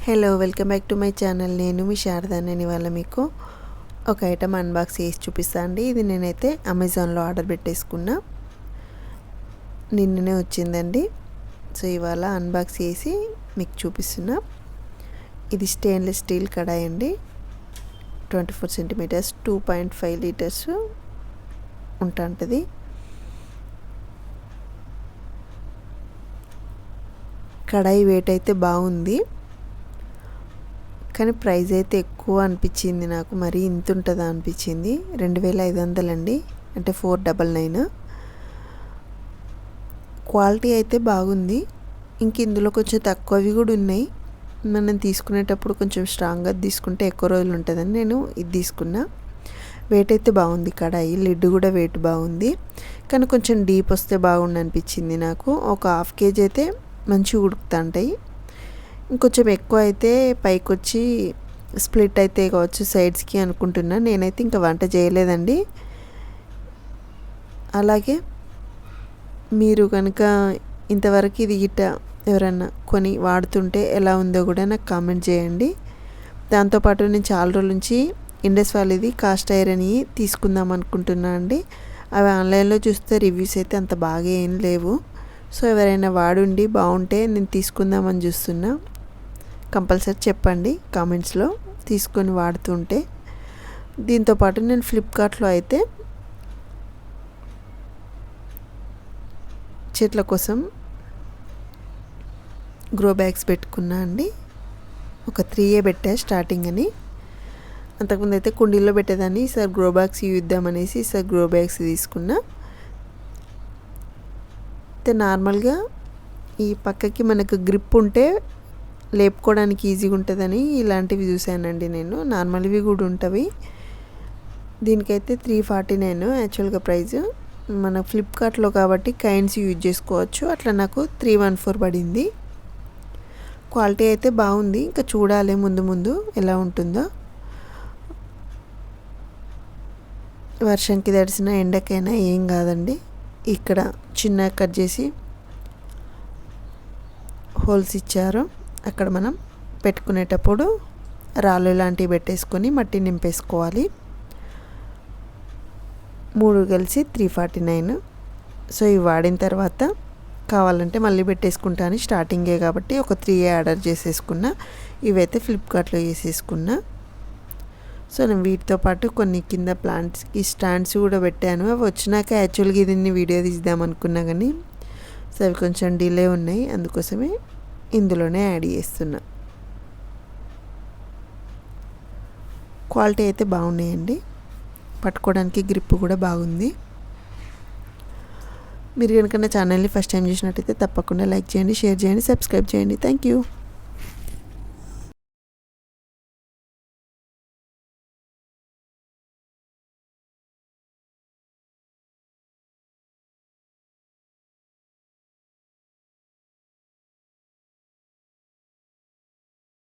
Hello, welcome back to my channel. నేను మీ శారదాని. ఇవాళ మీకు ఒక ఐటమ్ అన్బాక్స్ చేసి చూపిస్తాను అండి. ఇది నేనైతే అమెజాన్లో ఆర్డర్ పెట్టేసుకున్నా, నిన్ననే వచ్చిందండి. సో ఇవాళ అన్బాక్స్ చేసి మీకు చూపిస్తున్నా. ఇది స్టెయిన్లెస్ స్టీల్ కడాయి అండి. 24 సెంటీమీటర్స్ 2.5 లీటర్స్ ఉంటుంది. కడాయి వెయిట్ అయితే బాగుంది, కానీ ప్రైస్ అయితే ఎక్కువ అనిపించింది నాకు. మరీ ఇంత ఉంటుందా అనిపించింది. 2500 అండి, అంటే 499. క్వాలిటీ అయితే బాగుంది. ఇంక ఇందులో కొంచెం తక్కువవి కూడా ఉన్నాయి. మనం తీసుకునేటప్పుడు కొంచెం స్ట్రాంగ్గా తీసుకుంటే ఎక్కువ రోజులు ఉంటుందని నేను ఇది తీసుకున్నా. వెయిట్ అయితే బాగుంది కడాయి. లిడ్ కూడా వెయిట్ బాగుంది, కానీ కొంచెం డీప్ వస్తే బాగుండు అనిపించింది నాకు. ఒక 1/2 kg అయితే మంచిగా ఉడుకుతుంటాయి. ఇంకొంచెం ఎక్కువ అయితే పైకి వచ్చి స్ప్లిట్ అయితే కావచ్చు సైడ్స్కి అనుకుంటున్నా. నేనైతే ఇంకా వంట చేయలేదండి. అలాగే మీరు కనుక ఇంతవరకు ఇది గిట్ట ఎవరన్నా కొని వాడుతుంటే ఎలా ఉందో కూడా నాకు కామెంట్ చేయండి. దాంతోపాటు నేను చాలా రోజుల నుంచి ఇండస్ వాళ్ళది కాస్ట్ ఐరన్ తీసుకుందాం అనుకుంటున్నా అండి. అవి ఆన్లైన్లో చూస్తే రివ్యూస్ అయితే అంత బాగా ఏం లేవు. సో ఎవరైనా వాడుండి బాగుంటే నేను తీసుకుందామని చూస్తున్నా. కంపల్సరీ చెప్పండి కామెంట్స్లో తీసుకొని వాడుతుంటే. దీంతోపాటు నేను ఫ్లిప్కార్ట్లో అయితే చెట్ల కోసం గ్రో బ్యాగ్స్ పెట్టుకున్నా అండి. ఒక 3 పెట్టా స్టార్టింగ్ అని. అంతకుముందు అయితే కుండీల్లో పెట్టేదాన్ని. ఈసారి గ్రో బ్యాగ్స్ ఇద్దామనేసి ఈసారి గ్రో బ్యాగ్స్ తీసుకున్నా. అయితే నార్మల్గా ఈ పక్కకి మనకు గ్రిప్ ఉంటే లేపుకోవడానికి ఈజీగా ఉంటుందని ఇలాంటివి చూశానండి నేను. నార్మల్వి కూడా ఉంటవి. దీనికైతే 349 యాక్చువల్గా ప్రైస్. మన ఫ్లిప్కార్ట్లో కాబట్టి కైండ్స్ యూజ్ చేసుకోవచ్చు. అట్లా నాకు 314 పడింది. క్వాలిటీ అయితే బాగుంది. ఇంకా చూడాలి ముందు ముందు ఎలా ఉంటుందో. వర్షంకి తడిసిన ఎండకైనా ఏం కాదండి. ఇక్కడ చిన్న కట్ చేసి హోల్స్ ఇచ్చారు. అక్కడ మనం పెట్టుకునేటప్పుడు రాళ్ళు లాంటివి పెట్టేసుకొని మట్టి నింపేసుకోవాలి. 3 కలిసి 349. సో ఇవి వాడిన తర్వాత కావాలంటే మళ్ళీ పెట్టేసుకుంటాను. స్టార్టింగే కాబట్టి ఒక 3 ఆర్డర్ చేసేసుకున్నా. ఇవైతే ఫ్లిప్కార్ట్లో చేసేసుకున్నా. సో నేను వీటితో పాటు కొన్ని కింద ప్లాంట్స్కి స్టాండ్స్ కూడా పెట్టాను. అవి వచ్చినాక యాక్చువల్గా దీన్ని వీడియో తీద్దామనుకున్నా, కానీ సో అవి కొంచెం డిలే ఉన్నాయి. అందుకోసమే ఇందులోనే యాడ్ చేస్తున్నా. క్వాలిటీ అయితే బాగున్నాయండి. పట్టుకోవడానికి గ్రిప్ కూడా బాగుంది. మీరు కనుక నా ఛానల్ని ఫస్ట్ టైం చూసినట్టయితే తప్పకుండా లైక్ చేయండి, షేర్ చేయండి, సబ్స్క్రైబ్ చేయండి. Thank you.